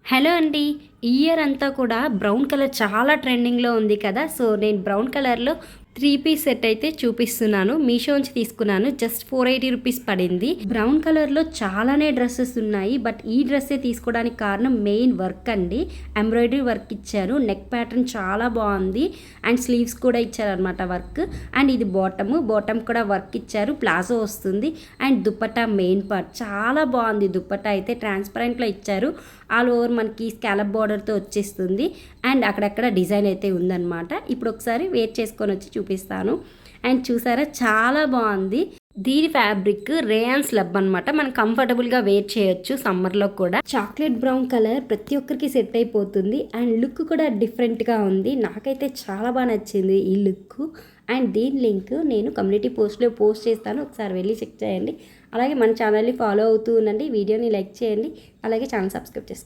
Hello అండి. ఈ year అంతా కూడా బ్రౌన్ కలర్ చాలా ట్రెండింగ్‌లో ఉంది కదా! సో, నేను బ్రౌన్ కలర్‌లో 3 పీస్ సెట్ అయితే చూపిస్తున్నాను. మీషో నుంచి తీసుకున్నాను. జస్ట్ ₹480 పడింది. బ్రౌన్ కలర్‌లో చాలానే డ్రెసెస్ ఉన్నాయి. బట్ ఈ డ్రెస్సే తీసుకోవడానికి కారణం మెయిన్ వర్క్ అండి. ఎంబ్రాయిడరీ వర్క్ ఇచ్చారు. నెక్ ప్యాటర్న్ చాలా బాగుంది. అండ్ స్లీవ్స్ కూడా ఇచ్చారనమాట వర్క్. అండ్ ఇది బాటమ్ కూడా వర్క్ ఇచ్చారు. ప్లాజో వస్తుంది. అండ్ దుపట్టా మెయిన్ పార్ట్ చాలా బాగుంది. దుపట్టా అయితే ట్రాన్స్పరెంట్లో ఇచ్చారు. ఆల్ ఓవర్ మనకి స్కాలప్ బార్డర్తో వచ్చేస్తుంది. అండ్ అక్కడక్కడ డిజైన్ అయితే ఉందన్నమాట. ఇప్పుడు ఒకసారి వేర్ చేసుకొని వచ్చి చూపిస్తాను. అండ్ చూసారా చాలా బాగుంది. దీని ఫ్యాబ్రిక్ రేయాన్ స్లబ్ అనమాట. మనం కంఫర్టబుల్గా వేర్ చేయొచ్చు సమ్మర్లో కూడా. చాక్లెట్ బ్రౌన్ కలర్ ప్రతి ఒక్కరికి సెట్ అయిపోతుంది. అండ్ లుక్ కూడా డిఫరెంట్గా ఉంది. నాకైతే చాలా బాగా నచ్చింది ఈ లుక్. అండ్ దీని లింక్ నేను కమ్యూనిటీ పోస్ట్లో పోస్ట్ చేస్తాను. ఒకసారి వెళ్ళి చెక్ చేయండి. అలాగే మన ఛానల్ని ఫాలో అవుతూ ఉండండి. వీడియోని లైక్ చేయండి. అలాగే ఛానల్ సబ్స్క్రైబ్ చేసుకోండి.